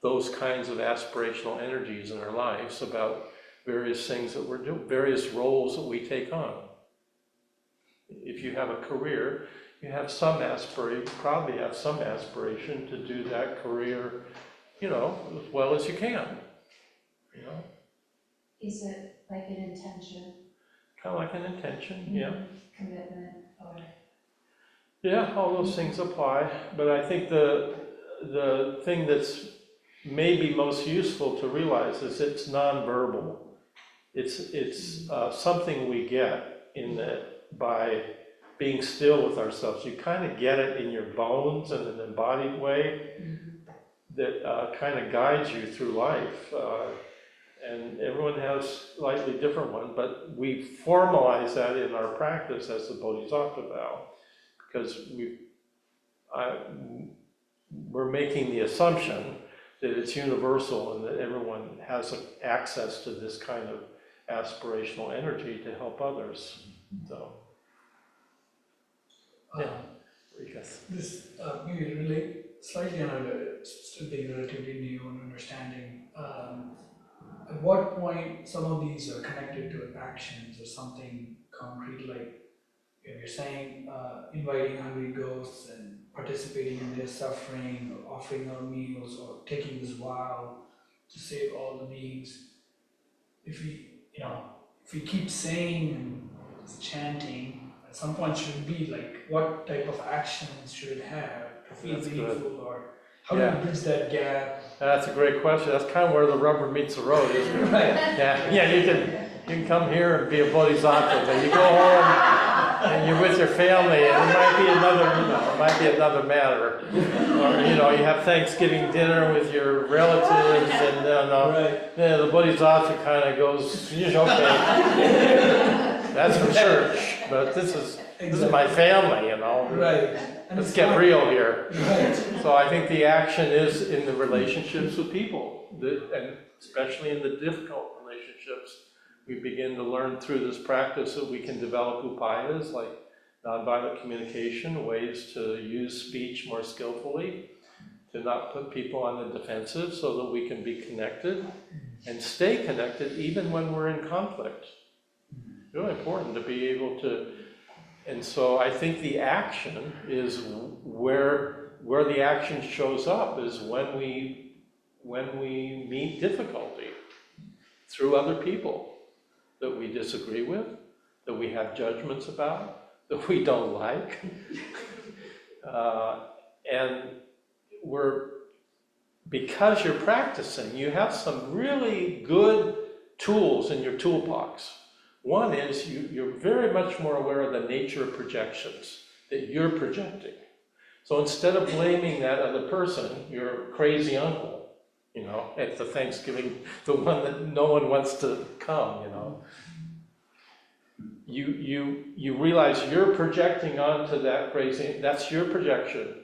those kinds of aspirational energies in our lives about various things that we're doing, various roles that we take on. If you have a career, you have some aspiration, probably have some aspiration to do that career, as well as you can, Is it like an intention? Kind of like an intention, yeah. Commitment, or? Yeah, all those things apply, but I think the thing that's maybe most useful to realize is it's nonverbal. It's something we get by being still with ourselves. You kind of get it in your bones in an embodied way that kind of guides you through life. And everyone has a slightly different one, but we formalize that in our practice as the Bodhisattva vow, because we're making the assumption that it's universal and that everyone has access to this kind of aspirational energy to help others. So, This maybe relate slightly another, still being relatively new and understanding. At what point some of these are connected to actions or something concrete, like you're saying inviting hungry ghosts and participating in their suffering, or offering our meals, or taking this vow to save all the beings. If we keep saying and chanting, at some point should it be like, what type of actions should it have to feel That's meaningful, good. or how do we bridge that gap? That's a great question. That's kind of where the rubber meets the road, isn't it? Right. Yeah, you can come here and be a bodhisattva, but you go home and you're with your family, and it might be another matter. Or you have Thanksgiving dinner with your relatives, and the bodhisattva kind of goes, okay, that's for church, but this is my family, Right. And Let's it's get not- real here. Right. So I think the action is in the relationships with people, and especially in the difficult relationships. We begin to learn through this practice that we can develop upayas like nonviolent communication, ways to use speech more skillfully, to not put people on the defensive so that we can be connected and stay connected even when we're in conflict. Really important to be able to, and so I think the action is where the action shows up is when we meet difficulty through other people that we disagree with, that we have judgments about, that we don't like. And because you're practicing, you have some really good tools in your toolbox. One is you're very much more aware of the nature of projections that you're projecting. So instead of blaming that other person, your crazy uncle, at the Thanksgiving, the one that no one wants to come, you realize you're projecting onto that crazy, that's your projection.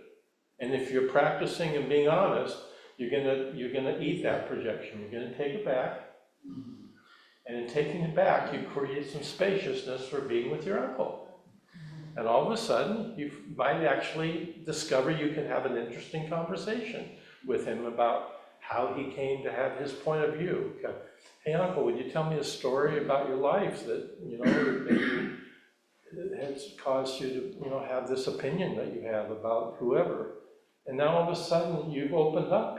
And if you're practicing and being honest, you're gonna eat that projection. You're gonna take it back. And in taking it back, you create some spaciousness for being with your uncle. And all of a sudden, you might actually discover you can have an interesting conversation with him about how he came to have his point of view. Hey, uncle, would you tell me a story about your life that, that has caused you to, have this opinion that you have about whoever? And now all of a sudden, you've opened up.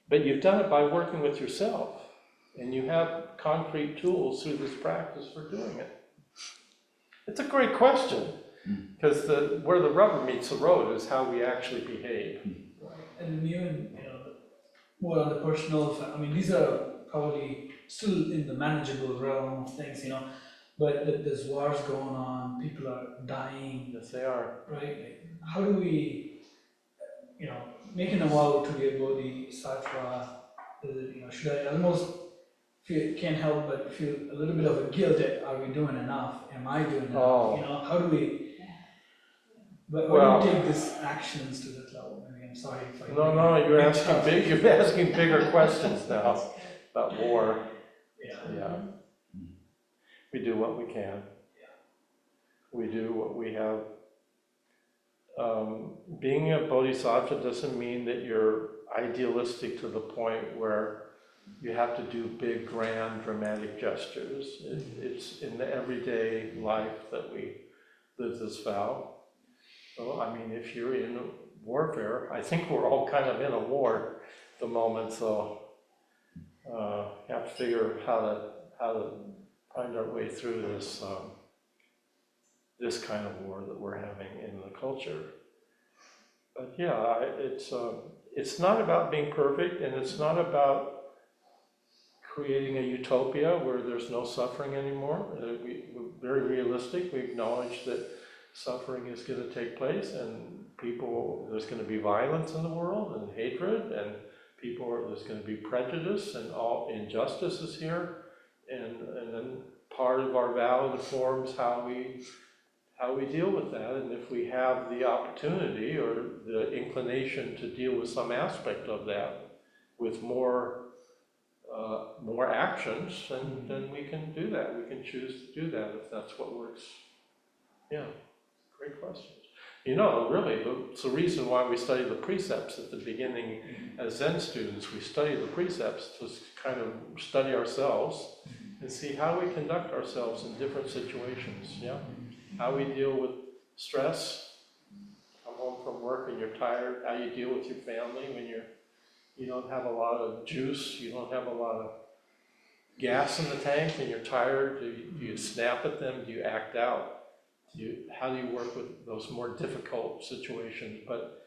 But you've done it by working with yourself. And you have concrete tools through this practice for doing it. It's a great question, because where the rubber meets the road is how we actually behave. And even, more on the personal, these are probably still in the manageable realm of things, but there's wars going on, people are dying. Yes, they are. Right? Like, how do we, making a vow to be a bodhisattva, should I almost can't help but feel a little bit of a guilt that are we doing enough? Am I doing enough? Oh. How do we, but when you take these actions to that level, I'm sorry if I. No, you're asking bigger questions now about war. Yeah. We do what we can. We do what we have. Being a bodhisattva doesn't mean that you're idealistic to the point where you have to do big, grand, dramatic gestures. It's in the everyday life that we live this vow. So, if you're in warfare, I think we're all kind of in a war at the moment, so you have to figure how to find our way through this this kind of war that we're having in the culture. But yeah, it's not about being perfect, and it's not about creating a utopia where there's no suffering anymore. We're very realistic. We acknowledge that suffering is going to take place, and there's going to be violence in the world, and hatred, and there's going to be prejudice, and all injustice is here, and then part of our vow informs how we deal with that, and if we have the opportunity or the inclination to deal with some aspect of that with more actions, then we can do that. We can choose to do that if that's what works. Yeah, great questions. Really, it's the reason why we study the precepts at the beginning as Zen students. We study the precepts to kind of study ourselves and see how we conduct ourselves in different situations. Yeah, how we deal with stress. Come home from work and you're tired. How you deal with your family when you don't have a lot of juice, you don't have a lot of gas in the tank, and you're tired. Do you snap at them? Do you act out? How do you work with those more difficult situations? But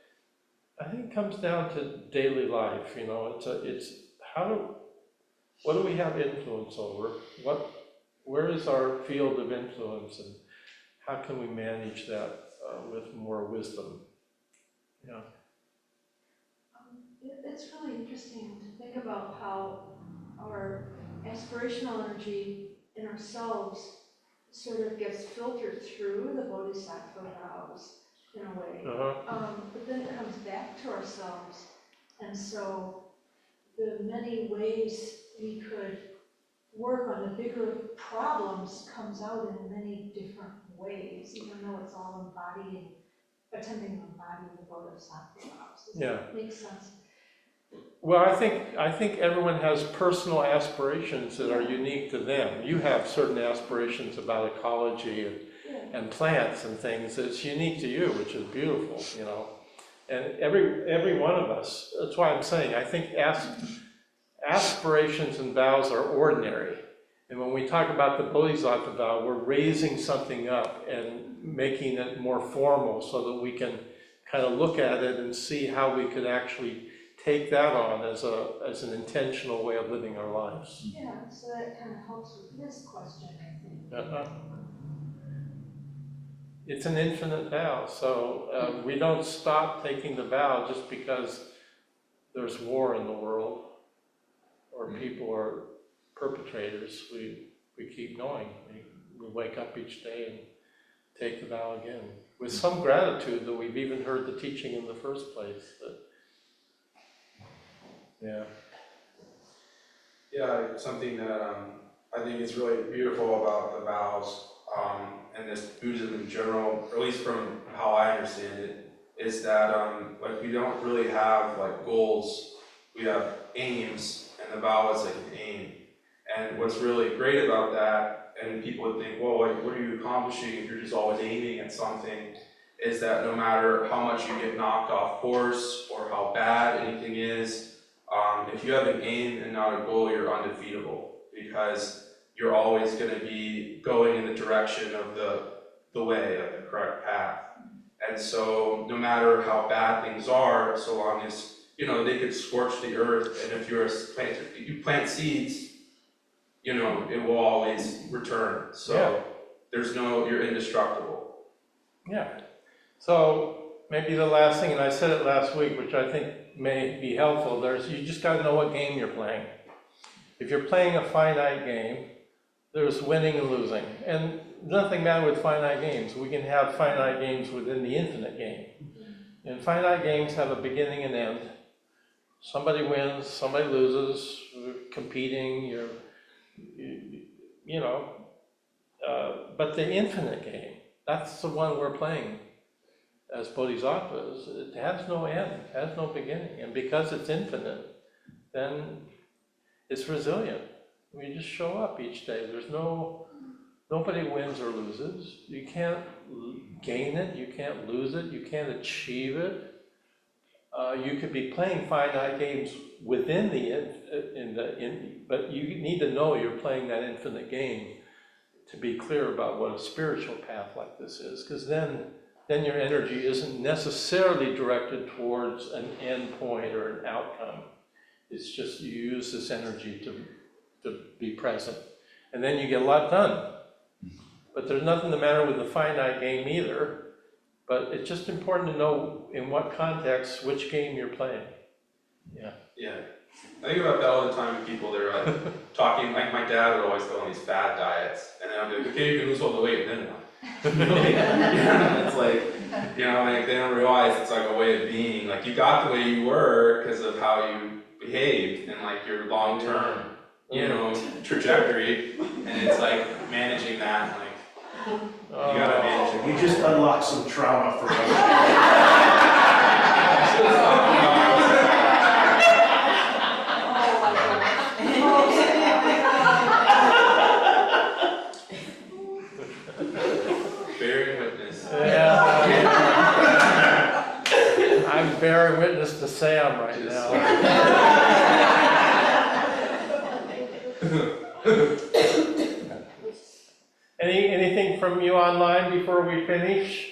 I think it comes down to daily life. It's what do we have influence over? Where is our field of influence, and how can we manage that with more wisdom? Yeah. It's really interesting to think about how our aspirational energy in ourselves sort of gets filtered through the bodhisattva vows in a way. But then it comes back to ourselves. And so the many ways we could work on the bigger problems comes out in many different ways, even though it's all embodying attending the body of the Bodhisattva vows. Does Yeah. that make sense? Well, I think everyone has personal aspirations that are unique to them. You have certain aspirations about ecology and plants and things that's unique to you, which is beautiful, you know. And every one of us, that's why I'm saying, I think aspirations and vows are ordinary. And when we talk about the Bodhisattva vow, we're raising something up and making it more formal so that we can kind of look at it and see how we could actually take that on as an intentional way of living our lives. Yeah, so that kind of helps with this question, I think. It's an infinite vow, so we don't stop taking the vow just because there's war in the world or people are perpetrators. We keep going. We wake up each day and take the vow again with some gratitude that we've even heard the teaching in the first place. Yeah. Yeah, something that I think is really beautiful about the vows and this Buddhism in general, or at least from how I understand it, is that like we don't really have like goals. We have aims, and the vow is like an aim. And what's really great about that, and people would think, well, like, what are you accomplishing if you're just always aiming at something? Is that no matter how much you get knocked off course or how bad anything is, if you have an aim and not a goal, you're undefeatable, because you're always going to be going in the direction of the way, of the correct path. And so no matter how bad things are, so long as, you know, they could scorch the earth, and if you plant seeds, you know, it will always return. So you're indestructible. Yeah. So maybe the last thing, and I said it last week, which I think may be helpful, you just got to know what game you're playing. If you're playing a finite game, there's winning and losing. And nothing matter with finite games. We can have finite games within the infinite game. And finite games have a beginning and end. Somebody wins, somebody loses, we're competing, you know. But the infinite game, that's the one we're playing as bodhisattvas. It has no end, it has no beginning. And because it's infinite, then it's resilient. We just show up each day. Nobody wins or loses. You can't gain it, you can't lose it, you can't achieve it. You could be playing finite games within but you need to know you're playing that infinite game to be clear about what a spiritual path like this is, because then your energy isn't necessarily directed towards an end point or an outcome. It's just you use this energy to be present. And then you get a lot done. But there's nothing the matter with the finite game either. But it's just important to know in what context, which game you're playing. Yeah. Yeah. I think about that all the time with people that are like talking, like my dad would always go on these fad diets. And then I'd be like, okay, you can lose all the weight, and then what? Yeah, it's like, you know, like they don't realize it's like a way of being. Like you got the way you were because of how you behaved and like your long-term, you know, trajectory. And it's like managing that, like you gotta manage it. You just unlocked some trauma for us. Bearing witness. Yeah. I'm bearing witness to Sam right now. Anything from you online before we finish?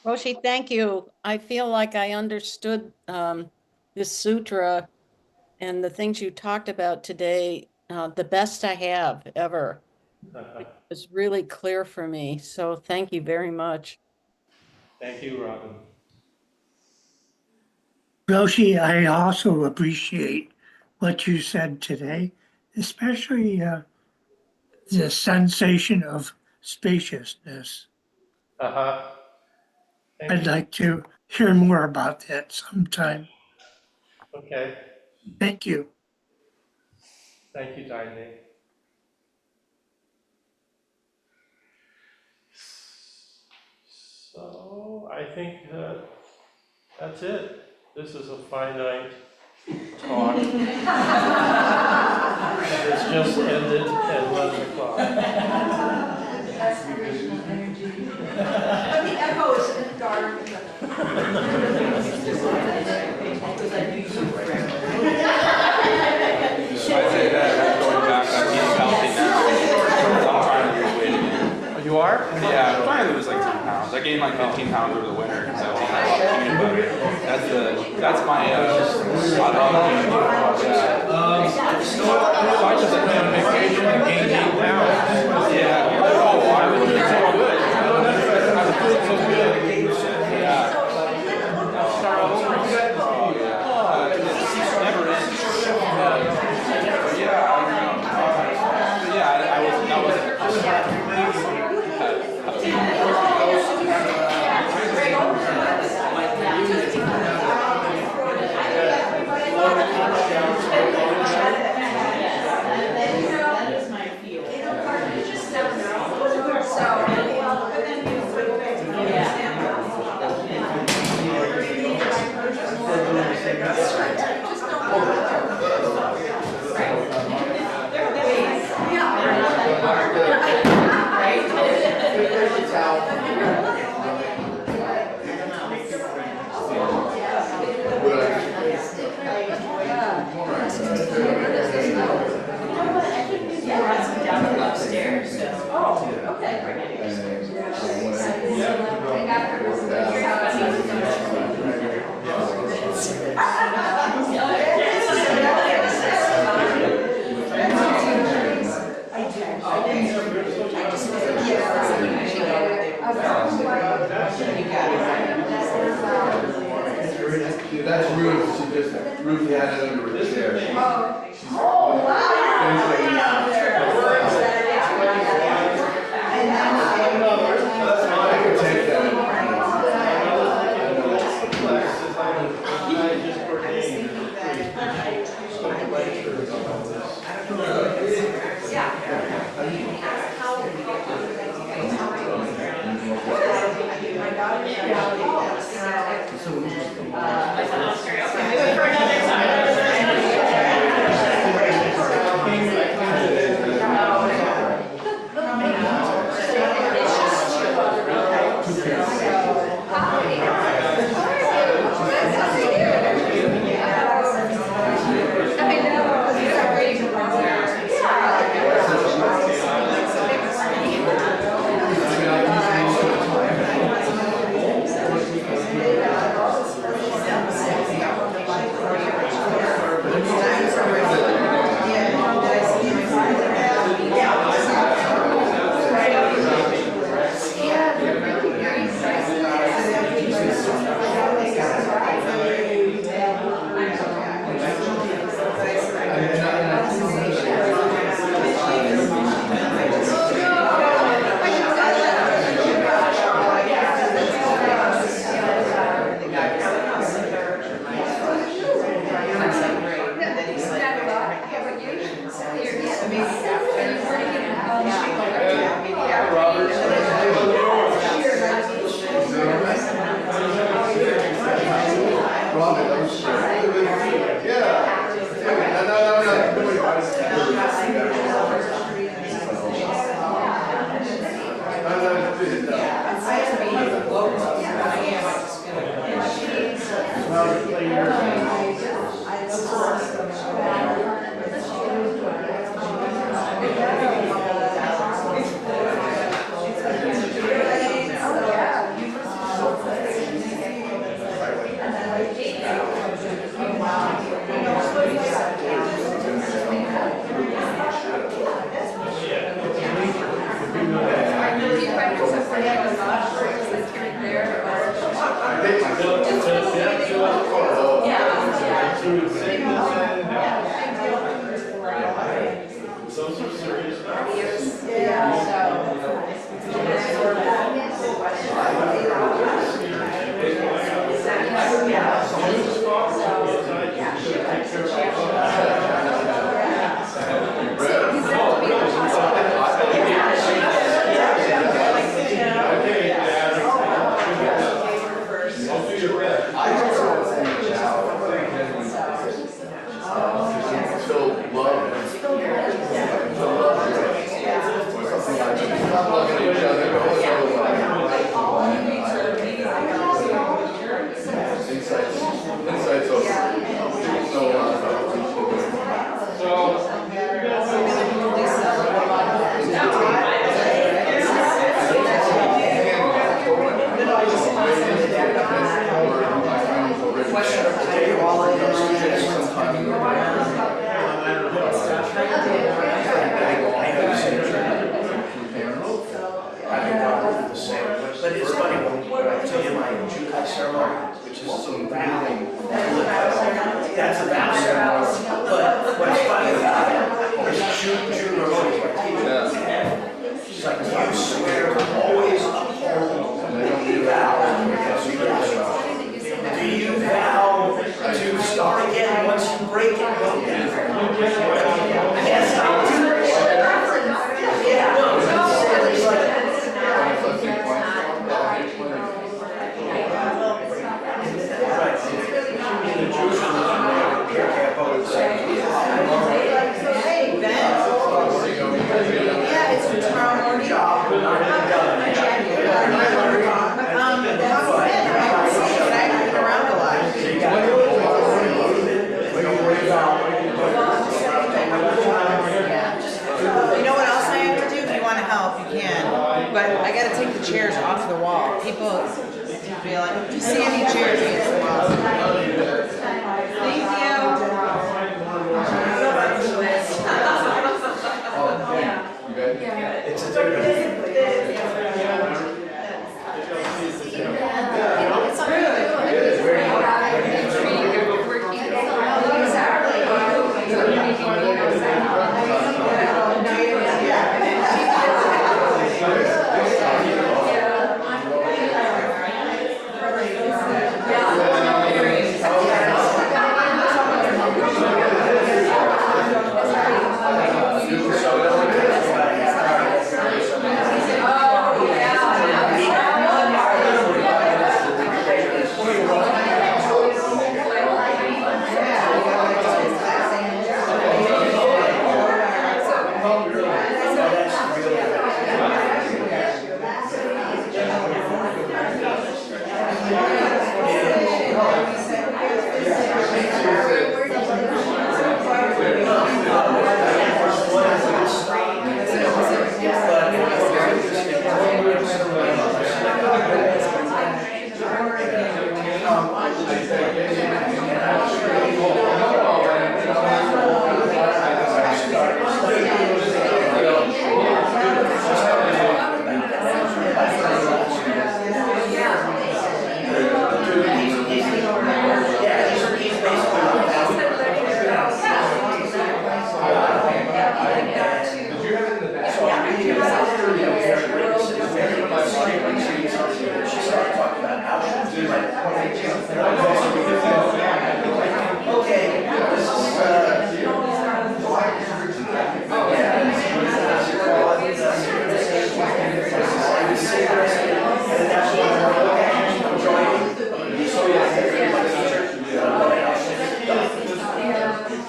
Roshi, thank you. I feel like I understood this sutra and the things you talked about today the best I have ever. It was really clear for me. So thank you very much. Thank you, Robin. Roshi, I also appreciate what you said today, especially the sensation of spaciousness. Uh-huh. I'd like to hear more about that sometime. Okay. Thank you. Thank you, Diane. So I think that's it. This is a finite talk. It's just ended at 11 o'clock. Aspirational energy. But the echo is dark. I'd say that, going back, I'm eating healthy now. I'm trying to lose weight again. You are? Yeah, I'm trying to lose like 10 pounds. I gained like 15 pounds over the winter because I was eating a lot of peanut butter. That's my, I love peanut butter. So I just went on vacation and gained 8 pounds. Yeah. Oh, I was doing so good. The food's so good. Yeah. Start all over again. Oh, yeah. It never ends. Yeah, I wasn't, that wasn't. That's Ruth, she just, Ruth had it under her chair. I could take that. Still love it. Or something like that. Looking at each other, going insights over. People know a lot about what But it's funny, when I tell you my Jukai ceremony, which is some vow, that's a vow ceremony. But what's funny about it is June Roshi, my teacher, she's like, you swear to always uphold the vow. Do you vow to start again once you break it? Yes, I do. Yeah, no, it's like, Yeah, it's tomorrow morning. job, we're not done. Around a lot. You know what else I have to do? If you want to help, you can. But I got to take the chairs off the wall. People be like, if you see any chairs against the wall. Thank you. It's a different.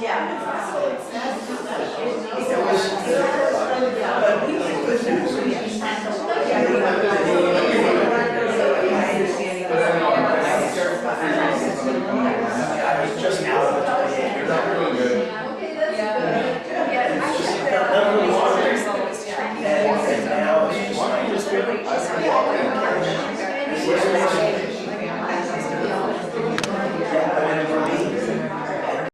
Yeah.